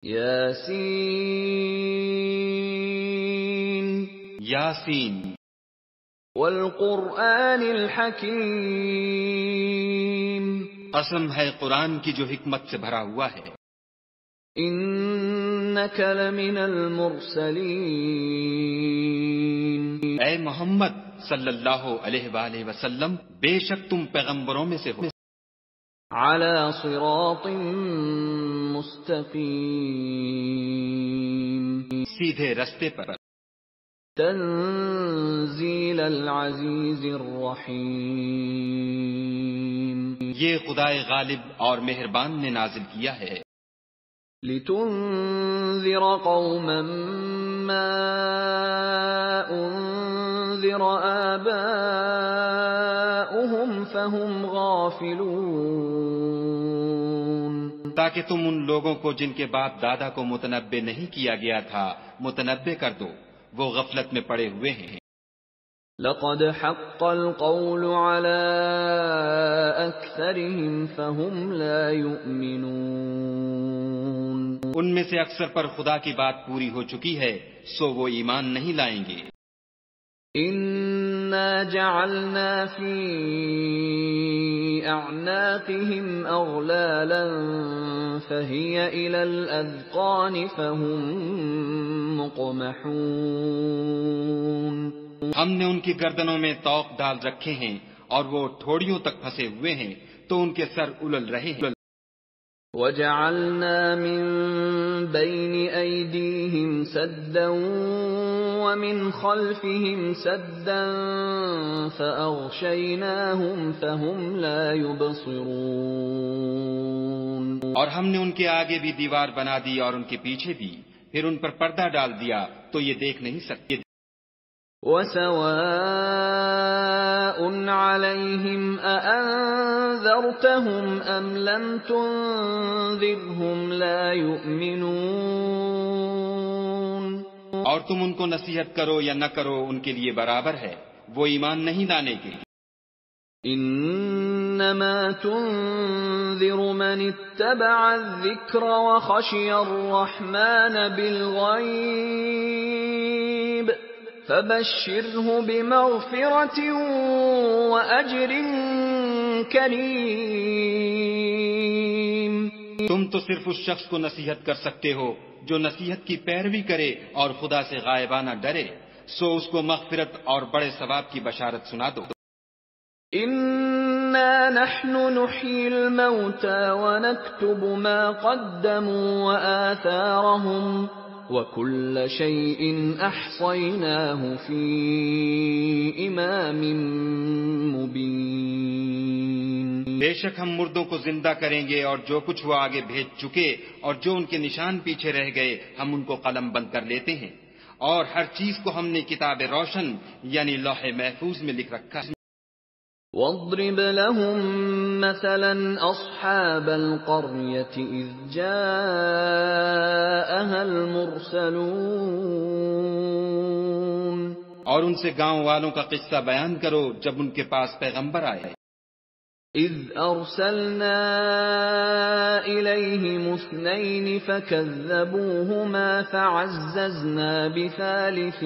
یاسین یاسین والقرآن الحکیم، قسم ہے قرآن کی جو حکمت سے بھرا ہوا ہے. انک لمن المرسلین، اے محمد صلی اللہ علیہ وآلہ وسلم، بے شک تم پیغمبروں میں سے ہو. علی صراط مستقیم، سیدھے رستے پر. تنزیل العزیز الرحیم، یہ خدائے غالب اور مہربان نے نازل کیا ہے. لتنذر قوما ما انذر آباؤهم فهم غافلون، تاکہ تم ان لوگوں کو جن کے باپ دادا کو متنبع نہیں کیا گیا تھا متنبع کر دو، وہ غفلت میں پڑے ہوئے ہیں. لقد حق القول على أكثرهم فهم لا يؤمنون، ان میں سے اکثر پر خدا کی بات پوری ہو چکی ہے، سو وہ ایمان نہیں لائیں گے. إنا جعلنا في أعناقهم أغلالا فهي إلى الأذقان فهم مقمحون، ہم نے ان کی گردنوں میں طوق ڈال رکھے ہیں اور وہ ٹھوڑیوں تک پھنسے ہوئے ہیں تو ان کے سر الل رہے ہیں. وَجَعَلْنَا مِن بَيْنِ أَيْدِيهِمْ سَدًّا وَمِنْ خَلْفِهِمْ سَدًّا فَأَغْشَيْنَاهُمْ فَهُمْ لَا يُبْصِرُونَ، اور ہم نے ان کے آگے بھی دیوار بنا دی اور ان کے پیچھے بھی، پھر ان پر پردہ ڈال دیا تو یہ دیکھ نہیں سکتے. وَسَوَاءٌ عَلَيْهِمْ أَأَنذَرْتَهُمْ أَمْ لَمْ تُنذِرْهُمْ لَا يُؤْمِنُونَ، اور تم ان کو نصیحت کرو یا نہ کرو ان کے لیے برابر ہے، وہ ایمان نہیں لانے کے. انما تنذر من اتبع الذکر وخشی الرحمن بالغیب فبشره بمغفرة وأجر کریم. تم تو صرف اس شخص کو نصیحت کر سکتے ہو جو نصیحت کی پیروی کرے اور خدا سے غائبانہ ڈرے، سو اس کو مغفرت اور بڑے ثواب کی بشارت سنا دو. انا نحن نحيي الموتى ونكتب ما قدموا وآثارهم وكل شيء احصيناه في امام مبين. بے شک ہم مردوں کو زندہ کریں گے اور جو کچھ وہ آگے بھیج چکے اور جو ان کے نشان پیچھے رہ گئے ہم ان کو قلم بند کر لیتے ہیں، اور ہر چیز کو ہم نے کتاب روشن یعنی لوح محفوظ میں لکھ رکھا ہے. واضرب لهم مثلا أصحاب القرية إذ جاءها المرسلون، اور ان سے گاؤں والوں کا قصہ بیان کرو جب ان کے پاس پیغمبر آئے. إذ أرسلنا إليهم اثنين فكذبوهما فعززنا بثالث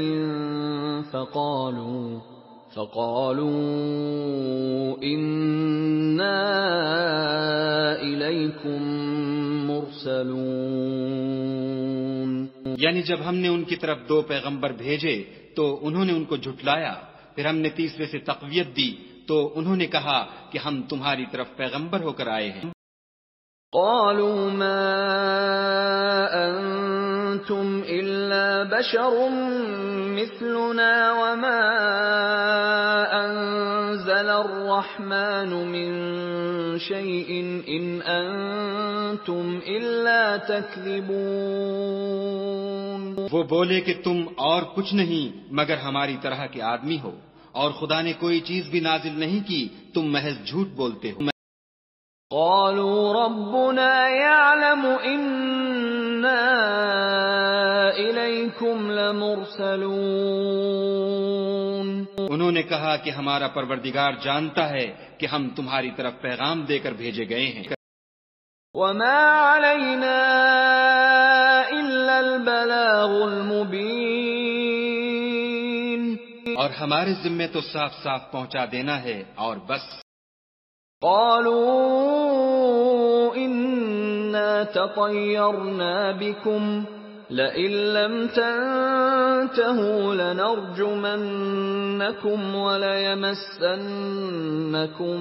فقالوا إنا إليكم مرسلون. یعنی جب ہم نے ان کی طرف دو پیغمبر بھیجے تو انہوں نے ان کو جھٹلایا، پھر ہم نے تیسرے سے تقویت دی تو انہوں نے کہا کہ ہم تمہاری طرف پیغمبر ہو کر آئے ہیں. قالوا ما أنتم إلا بشر مثلنا وما أنزل الرحمن من شيء إن أنتم إلا تكذبون. وہ بولے کہ تم اور کچھ نہیں مگر ہماری طرح کے آدمی ہو، اور خدا نے کوئی چیز بھی نازل نہیں کی، تم محض جھوٹ بولتے ہو. قالوا ربنا يعلم إنا إليكم لمرسلون. انہوں نے کہا کہ ہمارا پروردگار جانتا ہے کہ ہم تمہاری طرف پیغام دے کر بھیجے گئے ہیں. وما علينا البلاغ المبین. اور ہمارے ذمے تو صاف صاف پہنچا دینا ہے اور بس. قالوا انا تطیرنا بكم لئن لم تنتهوا لنرجمنكم وليمسنكم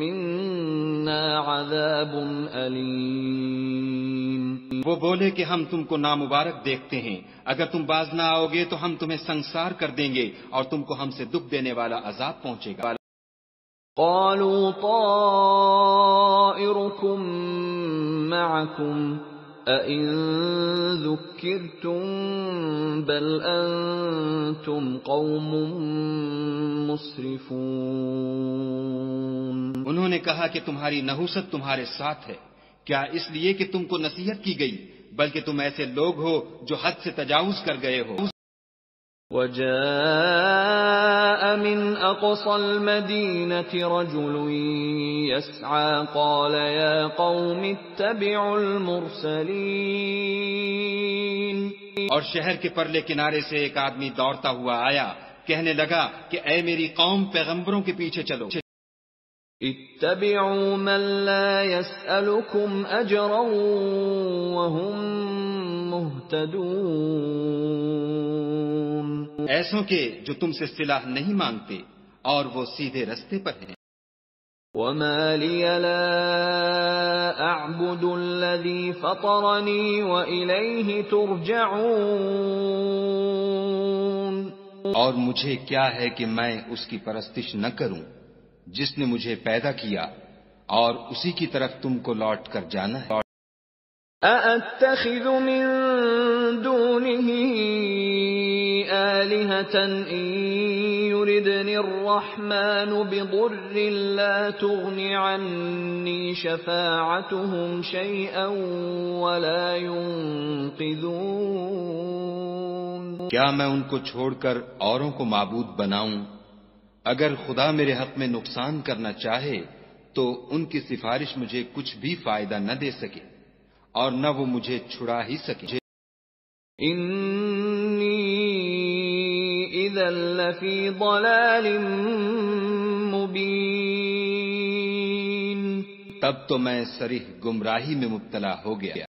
منا عذاب أليم. وہ بولے کہ ہم تم کو نامبارک دیکھتے ہیں، اگر تم باز نہ آؤ گے تو ہم تمہیں سنسار کر دیں گے اور تم کو ہم سے دکھ دینے والا عذاب پہنچے گا. قالوا طائركم معكم أَإِن ذُكِّرْتُم بَلْ أَنتُمْ قَوْمٌ مُسْرِفُونَ. انہوں نے کہا کہ تمہاری نحوست تمہارے ساتھ ہے، کیا اس لیے کہ تم کو نصیحت کی گئی، بلکہ تم ایسے لوگ ہو جو حد سے تجاوز کر گئے ہو. وَجَاءَ مِنْ أَقْصَى الْمَدِينَةِ رَجُلٌ يَسْعَى قَالَ يَا قَوْمِ اتَّبِعُوا الْمُرْسَلِينَ. اور شہر کے پرلے کنارے سے ایک آدمی دوڑتا ہوا آیا، کہنے لگا کہ اے میری قوم، پیغمبروں کے پیچھے چلو. اتبعوا من لا يسألكم أجرا وهم مهتدون. ایسوں کے جو تم سے صلاح نہیں مانگتے اور وہ سیدھے رستے پر ہیں. وما لي لا أعبد الذي فطرني وإليه ترجعون. اور مجھے کیا ہے کہ میں اس کی پرستش نہ کروں جس نے مجھے پیدا کیا اور اسی کی طرف تم کو لوٹ کر جانا ہے. أَأَتَّخِذُ مِن دُونِهِ آلِهَةً إِن يُرِدْنِ الرَّحْمَنُ بِضُرٍّ لَّا تُغْنِ عَنِّي شَفَاعَتُهُمْ شَيْئًا وَلَا يُنقِذُونَ. کیا میں ان کو چھوڑ کر اوروں کو معبود بناؤں؟ اگر خدا میرے حق میں نقصان کرنا چاہے تو ان کی سفارش مجھے کچھ بھی فائدہ نہ دے سکے اور نہ وہ مجھے چھڑا ہی سکے. انی اذا لفی ضلال مبین. تب تو میں صریح گمراہی میں مبتلا ہو گیا.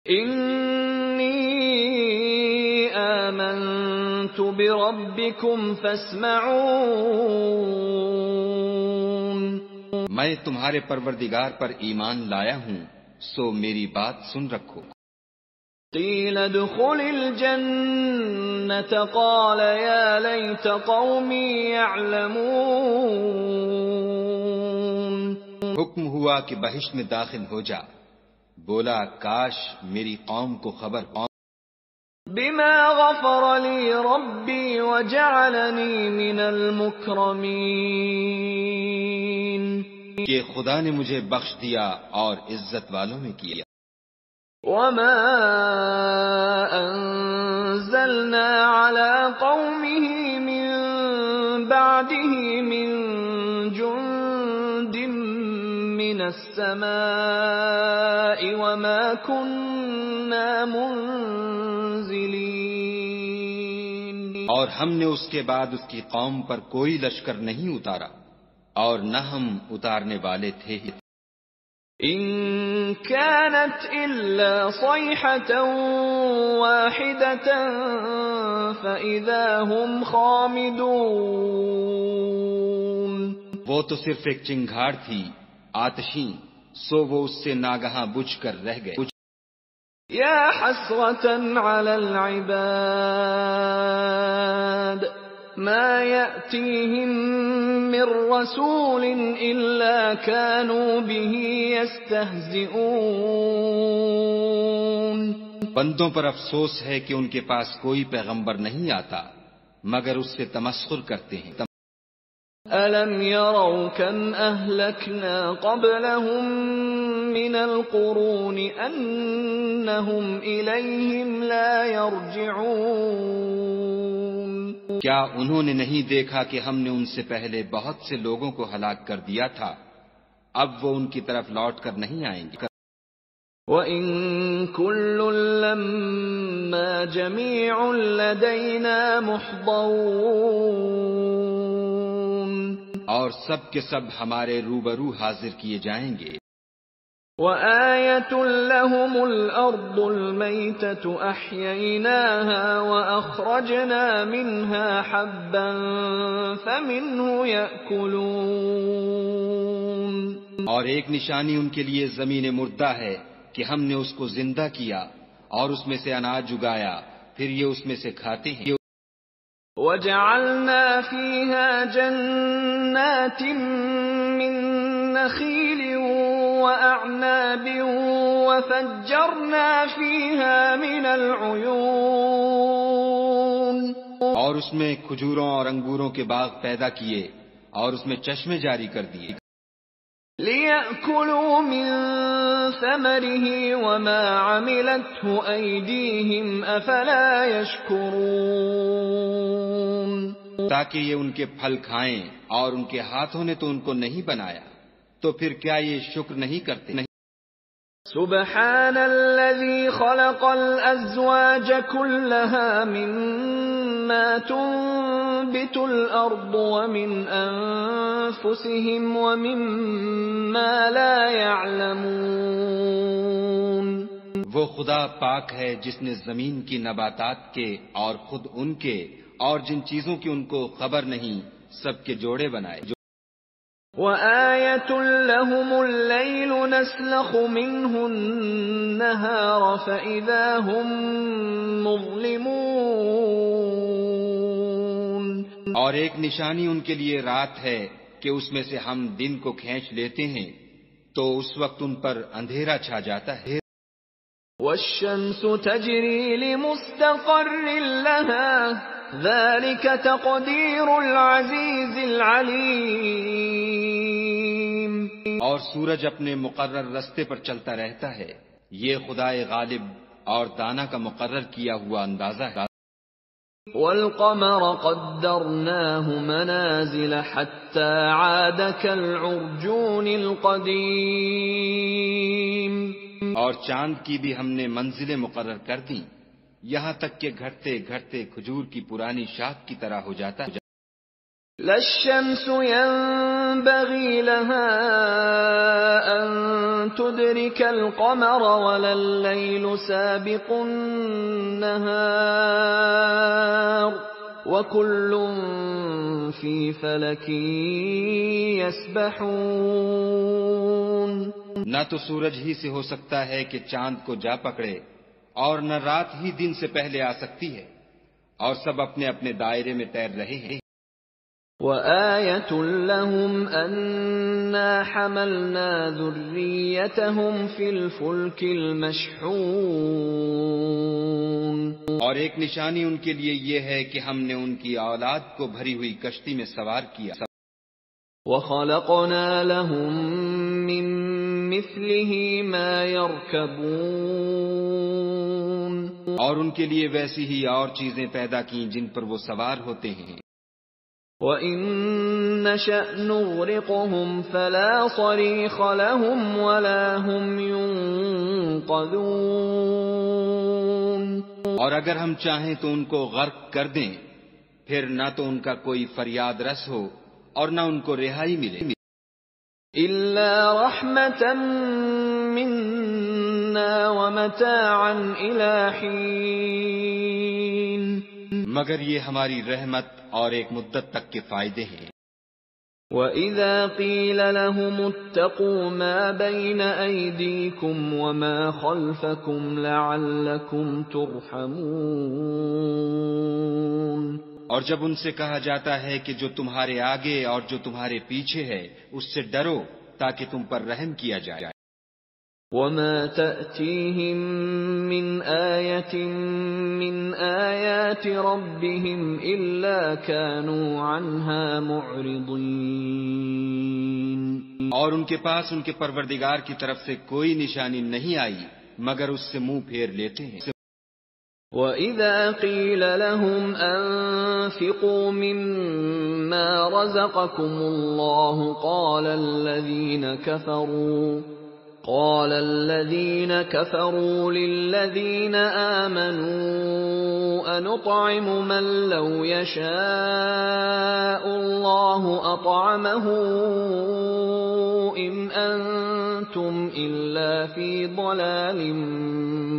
انی آمنت بربکم فاسمعون. میں تمہارے پروردگار پر ایمان لایا ہوں، سو میری بات سن رکھو. قیل ادخل الجنة قال یا لیت قومی یعلمون. حکم ہوا کہ بہشت میں داخل ہو جا، بولا کاش میری قوم کو خبر ہو. بما غفر لی ربی وجعلنی من المکرمین. کہ خدا نے مجھے بخش دیا اور عزت والوں میں کیا. وما انزلنا على قومه من بعده من جند من السماء وما كنا منزلين. اور ہم نے اس کے بعد اس کی قوم پر کوئی لشکر نہیں اتارا اور نہ ہم اتارنے والے تھے. ان كانت الا صيحة واحدة فاذا هم خامدون. وہ تو صرف ایک چنگھاڑ تھی آتشیں، سو وہ اس سے ناگہاں بجھ کر رہ گئے. یا حسرة على العباد ما يأتيهم من رسول إلا كانوا به يستهزئون. بندوں پر افسوس ہے کہ ان کے پاس کوئی پیغمبر نہیں آتا مگر اس سے تمسخر کرتے ہیں. أَلَمْ يَرَوْا كَمْ أَهْلَكْنَا قَبْلَهُمْ مِنَ الْقُرُونِ أَنَّهُمْ إِلَيْهِمْ لَا يَرْجِعُونَ. کیا انہوں نے نہیں دیکھا کہ ہم نے ان سے پہلے بہت سے لوگوں کو ہلاک کر دیا تھا، اب وہ ان کی طرف لوٹ کر نہیں آئیں گے. وَإِن كل لما جميع لدينا محضرون اور سب کے سب ہمارے روبرو حاضر کیے جائیں گے۔ وآية لهم الأرض الميتة أحييناها وأخرجنا منها حبا فمنه يأكلون اور ایک نشانی ان کے لیے زمین مردہ ہے کہ ہم نے اس کو زندہ کیا اور اس میں سے اناج اگایا، پھر یہ اس میں سے کھاتے ہیں۔ وَجَعَلْنَا فِيهَا جَنَّاتٍ مِّن نَّخِيلٍ وَأَعْنَابٍ وَفَجَّرْنَا فِيهَا مِنَ الْعُيُونِ اور اس میں کھجوروں اور انگوروں کے باغ پیدا کیے اور اس میں چشمے جاری کر دیے، لِيَأْكُلُوا مِن ثَمَرِهِ وَمَا عَمِلَتْهُ أَيْدِيهِمْ أَفَلَا يَشْكُرُونَ تاکہ یہ ان کے پھل کھائیں، اور ان کے ہاتھوں نے تو ان کو نہیں بنایا، تو پھر کیا یہ شکر نہیں کرتے؟ سبحان الذي خلق الأزواج كلها مما تنبت الأرض ومن أنفسهم ومما لا يعلمون وہ خدا پاک ہے جس نے زمین کی نباتات کے اور خود ان کے اور جن چیزوں کی ان کو خبر نہیں سب کے جوڑے بنائے۔ وَآيَةٌ لَهُمُ اللَّيْلُ نَسْلَخُ مِنْهُ النَّهَارَ فَإِذَا هُمْ مُظْلِمُونَ اور ایک نشانی ان کے لیے رات ہے کہ اس میں سے ہم دن کو کھینچ لیتے ہیں تو اس وقت ان پر اندھیرا چھا جاتا ہے۔ وَالشَّمْسُ تَجْرِي لِمُسْتَقَرٍّ لَهَا ذَلِكَ تَقْدِيرُ الْعَزِيزِ الْعَلِيمِ اور سورج اپنے مقرر رستے پر چلتا رہتا ہے، یہ خدائے غالب اور دانا کا مقرر کیا ہوا اندازہ ہے۔ وَالْقَمَرَ قَدَّرْنَاهُ مَنَازِلَ حَتَّى عَادَ كَالْعُرْجُونِ الْقَدِيمِ اور چاند کی بھی ہم نے منزلیں مقرر کر دیں، یہاں تک کہ گھٹتے گھٹتے کھجور کی پرانی شاخ کی طرح ہو جاتا ہے۔ لا الشمس ينبغي لها أن تدرك القمر ولا الليل سابق النهار وكل في فلك يسبحون نہ تو سورج ہی سے ہو سکتا ہے کہ چاند کو جا پکڑے، اور نہ رات ہی دن سے پہلے آ سکتی ہے، اور سب اپنے اپنے دائرے میں تیر رہے ہیں۔ وَآيَةٌ لَهُمْ أَنَّا حَمَلْنَا ذُرِّيَّتَهُمْ فِي الْفُلْكِ الْمَشْحُونِ اور ایک نشانی ان کے لیے یہ ہے کہ ہم نے ان کی اولاد کو بھری ہوئی کشتی میں سوار کیا۔ وَخَلَقْنَا لَهُم مِّن مِّثْلِهِ مَا يَرْكَبُونَ اور ان کے لیے ویسی ہی اور چیزیں پیدا کیں جن پر وہ سوار ہوتے ہیں۔ وَإِن نَّشَأْ نُغْرِقْهُمْ فَلَا صَرِيخَ لَهُمْ وَلَا هُمْ يُنقَذُونَ اور اگر ہم چاہیں تو ان کو غرق کر دیں، پھر نہ تو ان کا کوئی فریاد رس ہو اور نہ ان کو رہائی ملے۔ إِلَّا رَحْمَةً مِّنَّا وَمَتَاعًا إِلَىٰ حِينٍ مگر یہ ہماری رحمت اور ایک مدت تک کے فائدے ہیں۔ وَإِذَا قِيلَ لَهُمُ اتَّقُوا مَا بَيْنَ أَيْدِيكُمْ وَمَا خَلْفَكُمْ لَعَلَّكُمْ تُرْحَمُونَ اور جب ان سے کہا جاتا ہے کہ جو تمہارے آگے اور جو تمہارے پیچھے ہے اس سے ڈرو تاکہ تم پر رحم کیا جائے۔ وَمَا تَأْتِيهِم مِّنْ آيَةٍ مِّنْ آيَاتِ رَبِّهِمْ إِلَّا كَانُوا عَنْهَا مُعْرِضِينَ اور ان کے پاس ان کے پروردگار کی طرف سے کوئی نشانی نہیں آئی مگر اس سے منہ پھیر لیتے ہیں۔ وَإِذَا قِيلَ لَهُمْ أَنفِقُوا مِمَّا رَزَقَكُمُ اللَّهُ قَالَ الَّذِينَ كَفَرُوا قال الذين كفروا للذين آمنوا أنطعم من لو يشاء الله أطعمه إن أنتم إلا في ضلال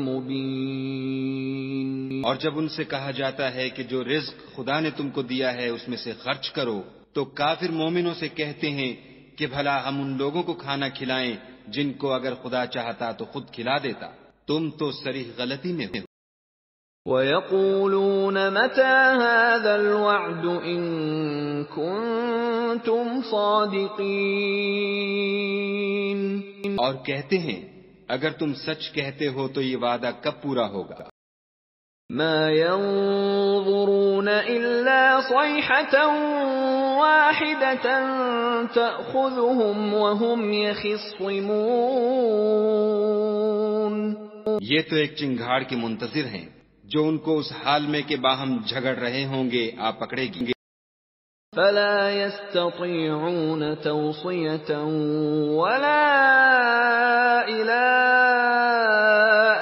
مبين. اور جب ان سے کہا جاتا ہے کہ جو رزق خدا نے تم کو دیا ہے اس میں سے خرچ کرو، تو کافر مومنوں سے کہتے ہیں کہ بھلا ہم ان لوگوں کو کھانا کھلائیں جن کو اگر خدا چاہتا تو خود کھلا دیتا. تم تو صریح غلطی میں ہو. وَيَقُولُونَ مَتَى هَذَا الْوَعْدُ إِن كُنتُمْ صَادِقِينَ. اور کہتے ہیں اگر تم سچ کہتے ہو تو یہ وعدہ کب پورا ہوگا؟ مَا يَنظُرُونَ إِلَّا صَيْحَةً وَاحِدَةً تَأْخُذُهُمْ وَهُمْ يَخِصِّمُونَ. یہ تو ایک چنگھاڑ کے منتظر ہیں جو ان کو اس حال میں کہ باہم جھگڑ رہے ہوں گے آ پکڑے گی. فَلَا يَسْتَطِيعُونَ تَوْصِيَةً وَلَا إِلَىٰ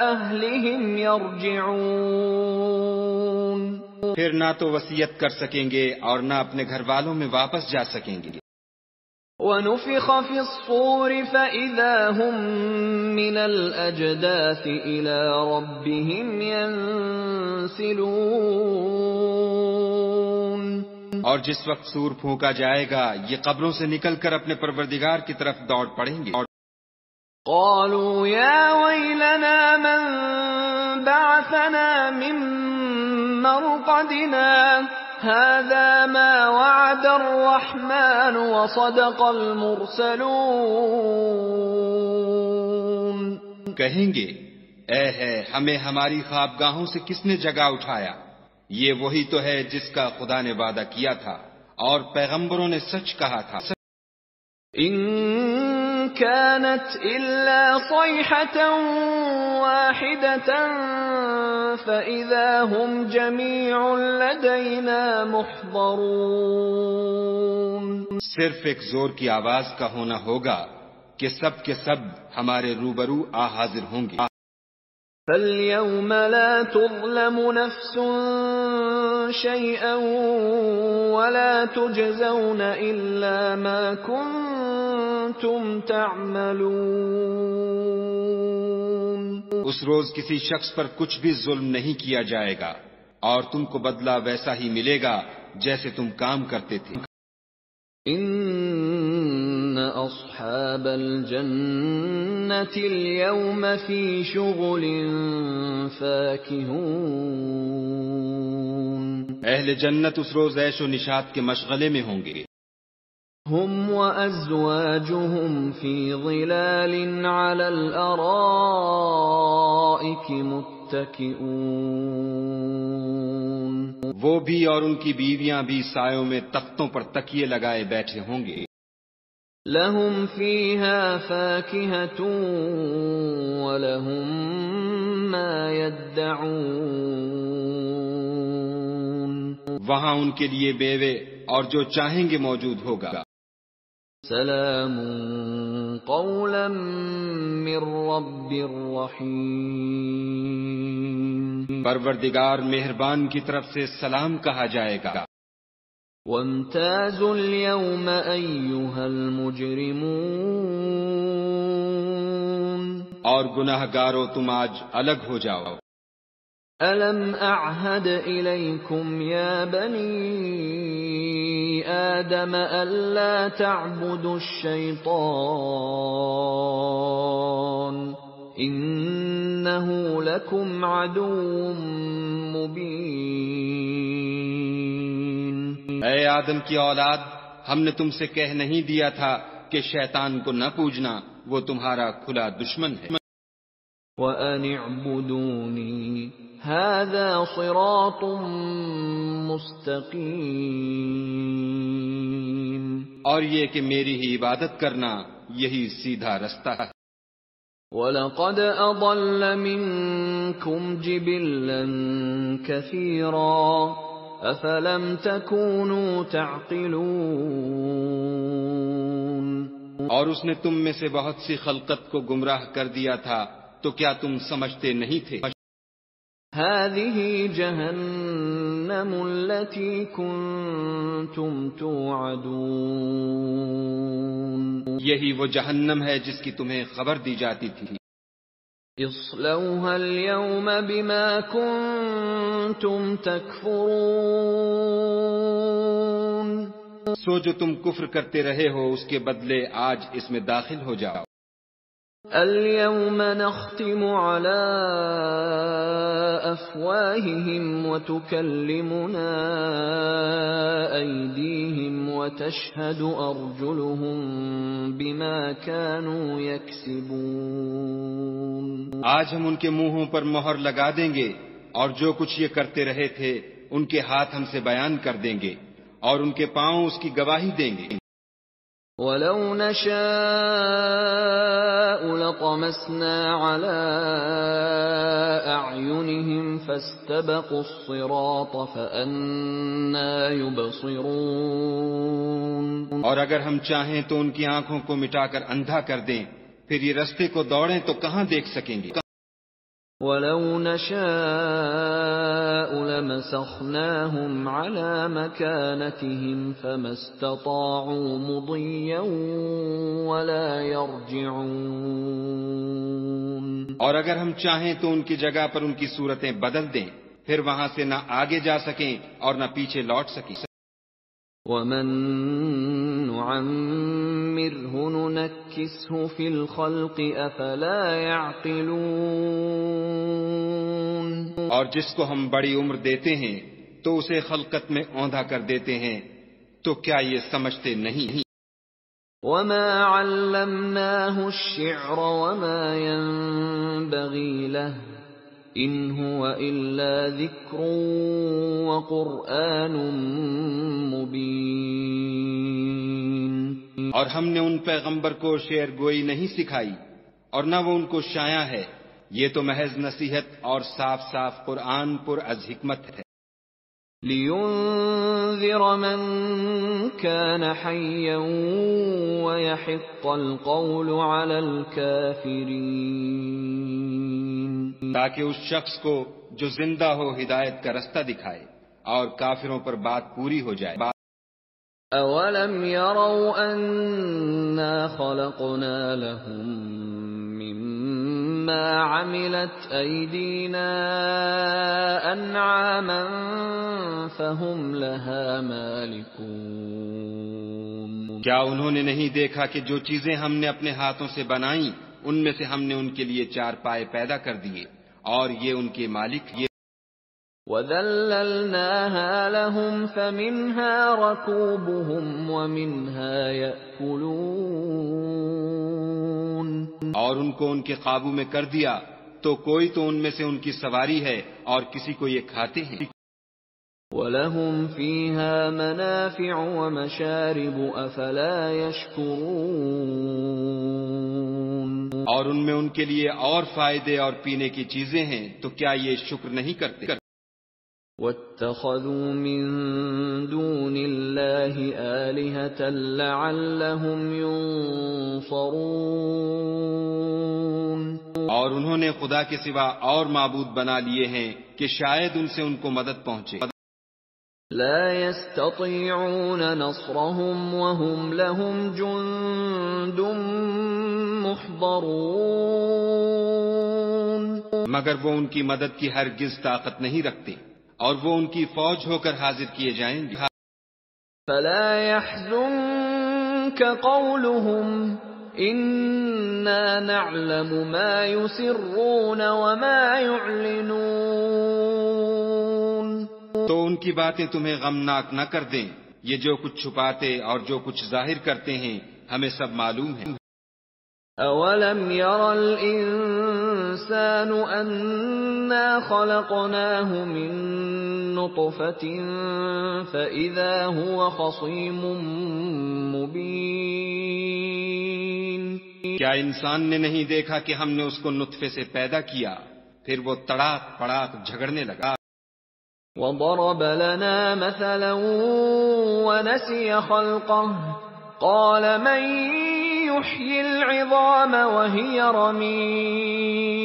أَهْلِهِمْ يَرْجِعُونَ. پھر نہ تو وصیت کر سکیں گے اور نہ اپنے گھر والوں میں واپس جا سکیں گے. وَنُفِخَ فِي الصُّورِ فَإِذَا هُم مِّنَ الْأَجْدَاثِ إِلَىٰ رَبِّهِمْ يَنسِلُونَ. اور جس وقت سور پھونکا جائے گا یہ قبروں سے نکل کر اپنے پروردگار کی طرف دوڑ پڑیں گے. قالوا يا ويلنا من بعثنا من مرقدنا هذا ما وعد الرحمن وصدق المرسلون. کہیں گے اے ہے ہمیں ہماری خوابگاہوں سے کس نے جگا اٹھایا، یہ وہی تو ہے جس کا خدا نے وعدہ کیا تھا اور پیغمبروں نے سچ کہا تھا. ان كانت الا صيحة واحدة فاذا هم جميع لدينا محضرون. صرف ایک زور کی آواز کا ہونا ہوگا کہ سب کے سب ہمارے روبرو آ حاضر ہوں گے. فَالْيَوْمَ لَا تُظْلَمُ نَفْسٌ شَيْئًا وَلَا تُجْزَوْنَ إِلَّا مَا كُنتُمْ تَعْمَلُونَ. اس روز کسی شخص پر کچھ بھی ظلم نہیں کیا جائے گا اور تم کو بدلہ ویسا ہی ملے گا جیسے تم کام کرتے تھے. ان اصحاب الجنة اليوم في شغل فاكهون. اہل جنت اس روز عیش و نشاط کے مشغلے میں ہوں گے. هم وازواجهم في ظلال على الارائك متكئون. وہ بھی اور ان کی بیویاں بھی سایوں میں تختوں پر تکیے لگائے بیٹھے ہوں گے. لهم فيها فاكهة ولهم ما يدعون. وہاں ان کے لیے بیوے اور جو چاہیں گے موجود ہوگا. سلام قولا من رب رحیم. پروردگار مہربان کی طرف سے سلام کہا جائے گا. وامتازوا اليوم أيها المجرمون. اور گناہ گارو تم آج الگ ہو جاؤ. ألم أعهد إليكم يا بني آدم ألا تعبدوا الشيطان إنه لكم عدو مبين. اے آدم کی اولاد، ہم نے تم سے کہہ نہیں دیا تھا کہ شیطان کو نہ پوجنا، وہ تمہارا کھلا دشمن ہے. وَأَنِ اعْبُدُونِي هَذَا صِرَاطٌ مُسْتَقِيمٌ. اور یہ کہ میری ہی عبادت کرنا یہی سیدھا رستہ ہے. وَلَقَدْ أَضَلَّ مِنكُمْ جِبِلًّا كَثِيرًا أَفَلَمْ تَكُونُوا تَعْقِلُونَ. اور اس نے تم میں سے بہت سی خلقت کو گمراہ کر دیا تھا، تو کیا تم سمجھتے نہیں تھے؟ هذه جهنم التي كنتم توعدون یہی وہ جہنم ہے جس کی تمہیں خبر دی جاتی تھی۔ اصلوها اليوم بما كنتم تكفرون سو جو تم کفر کرتے رہے ہو اس کے بدلے آج اس میں داخل ہو جاؤ۔ اليوم نختم على أفواههم وتكلمنا أيديهم وتشهد أرجلهم بما كانوا يكسبون آج ہم ان کے منہوں پر مہر لگا دیں گے اور جو کچھ یہ کرتے رہے تھے ان کے ہاتھ ہم سے بیان کر دیں گے اور ان کے پاؤں اس کی گواہی دیں گے۔ وَلَوْ نَشَاءُ لَطَمَسْنَا عَلَىٰ أَعْيُنِهِمْ فَاسْتَبَقُوا الصِّرَاطَ فَأَنَّىٰ يُبْصِرُونَ اور اگر ہم چاہیں تو ان کی آنکھوں کو مٹا کر اندھا کر دیں، پھر یہ رستے کو دوڑیں تو کہاں دیکھ سکیں گے؟ وَلَوْ نَشَاءُ لَمَسَخْنَاهُمْ عَلَىٰ مَكَانَتِهِمْ فَمَا اسْتَطَاعُوا مُضِيًّا وَلَا يَرْجِعُونَ اور اگر ہم چاہیں تو ان کی جگہ پر ان کی صورتیں بدل دیں، پھر وہاں سے نہ آگے جا سکیں اور نہ پیچھے لوٹ سکیں۔ وَمَن نُّعَمِّرْهُ نُنَكِّسْهُ فِي الْخَلْقِ أَفَلَا يَعْقِلُونَ اور جس کو ہم بڑی عمر دیتے ہیں تو اسے خلقت میں اوندھا کر دیتے ہیں، تو کیا یہ سمجھتے نہیں؟ وَمَا عَلَّمْنَاهُ الشِّعْرَ وَمَا يَنبَغِي لَهُ إِنْ هُوَ إِلَّا ذِكْرٌ وَقُرْآنٌ مُبِينٌ اور ہم نے ان پیغمبر کو شعر گوئی نہیں سکھائی اور نہ وہ ان کو شایع ہے، یہ تو محض نصیحت اور صاف صاف قرآن پر از حکمت ہے۔ لِيُنذِرَ مَن كَانَ حَيًّا وَيَحِقَّ الْقَوْلُ عَلَى الْكَافِرِينَ تاکہ اس شخص کو جو زندہ ہو ہدایت کا رستہ دکھائے اور کافروں پر بات پوری ہو جائے۔ أَوَلَمْ يَرَوْا أَنَّا خَلَقْنَا لَهُم مِّمَّا عَمِلَتْ أَيْدِينَا أَنْعَامًا فَهُمْ لَهَا مَالِكُونَ کیا انہوں نے نہیں دیکھا کہ جو چیزیں ہم نے اپنے ہاتھوں سے بنائیں ان میں سے ہم نے ان کے لیے چار پائے پیدا کر دیے اور یہ ان کے مالک یہ وَذَلَّلْنَاهَا لَهُمْ فَمِنْهَا رَكُوبُهُمْ وَمِنْهَا يَأْكُلُونَ اور ان کو ان کے قابو میں کر دیا تو کوئی تو ان میں سے ان کی سواری ہے اور کسی کو یہ کھاتے ہیں۔ وَلَهُمْ فِيهَا مَنَافِعُ وَمَشَارِبُ أَفَلَا يَشْكُرُونَ اور ان میں ان کے لیے اور فائدے اور پینے کی چیزیں ہیں تو کیا یہ شکر نہیں کرتے؟ وَاتَّخَذُوا مِن دُونِ اللَّهِ آلِهَةً لَعَلَّهُمْ يُنصَرُونَ اور انہوں نے خدا کے سوا اور معبود بنا لیے ہیں کہ شاید ان سے ان کو مدد پہنچے۔ لا يستطيعون نصرهم وهم لهم جند محضرون مگر وہ ان کی مدد کی ہرگز طاقت نہیں رکھتے اور وہ ان کی فوج ہو کر حاضر کیے جائیں گے۔ فلا يحزنك قولهم إنا نعلم ما يسرون وما يعلنون تو ان کی باتیں تمہیں غمناک نہ کر دیں، یہ جو کچھ چھپاتے اور جو کچھ ظاہر کرتے ہیں ہمیں سب معلوم ہے۔ أَوَلَمْ يَرَ الْإِنسَانُ أَنَّا خَلَقْنَاهُ مِن نُّطْفَةٍ فَإِذَا هُوَ خَصِيمٌ مُّبِينٌ کیا انسان نے نہیں دیکھا کہ ہم نے اس کو نطفے سے پیدا کیا، پھر وہ تڑاک پڑاک جھگڑنے لگا۔ وَضَرَبَ لَنَا مَثَلًا وَنَسِيَ خَلْقَهُ قَالَ مَن يحيي العظام وهي رميم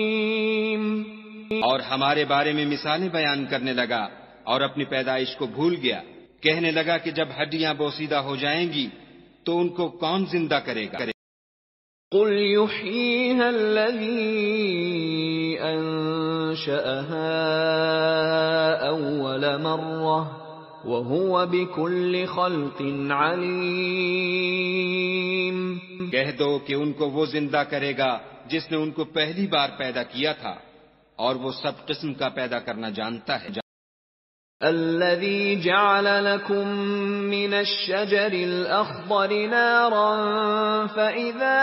اور ہمارے بارے میں مثالیں بیان کرنے لگا اور اپنی پیدائش کو بھول گیا. کہنے لگا کہ جب ہڈیاں بوسیدہ ہو جائیں گی تو ان کو کون زندہ کرے گا؟ قل يحييها الذي أنشأها أول مرة وهو بكل خلق عليم. کہہ دو کہ ان کو وہ زندہ کرے گا جس نے ان کو پہلی بار پیدا کیا تھا اور وہ سب قسم کا پیدا کرنا جانتا ہے. الذي جعل لكم من الشجر الأخضر نارا فإذا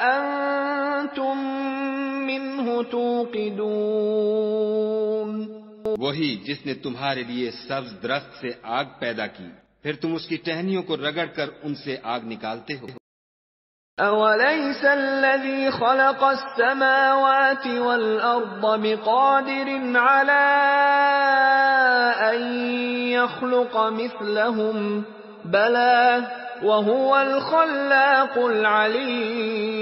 أنتم منه توقدون. وہی جس نے تمہارے لیے سبز درخت سے آگ پیدا کی پھر تم اس کی ٹہنیوں کو رگڑ کر ان سے آگ نکالتے ہو. أوليس الذي خلق السماوات والأرض بقادر على أن يخلق مثلهم بلى وهو الخلاق العليم.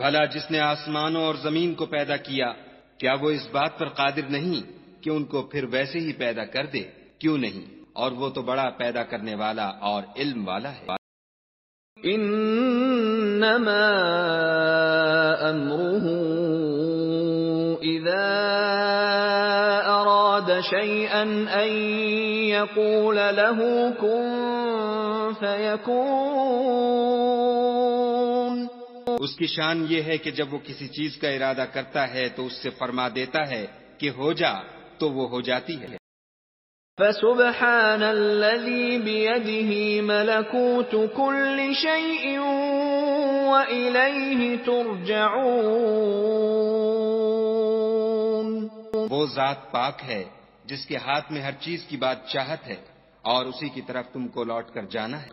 بھلا جس نے آسمانوں اور زمین کو پیدا کیا کیا وہ اس بات پر قادر نہیں کہ ان کو پھر ویسے ہی پیدا کر دے؟ کیوں نہیں؟ اور وہ تو بڑا پیدا کرنے والا اور علم والا ہے. انما امره اذا اراد شيئا ان يقول له كن فيكون. اس کی شان یہ ہے کہ جب وہ کسی چیز کا ارادہ کرتا ہے تو اس سے فرما دیتا ہے کہ ہو جا تو وہ ہو جاتی ہے. فسبحان الذي بيده ملكوت كل شيء وإليه ترجعون. وہ ذات پاک ہے جس کے ہاتھ میں ہر چیز کی بات چاہت ہے اور اسی کی طرف تم کو لوٹ کر جانا ہے.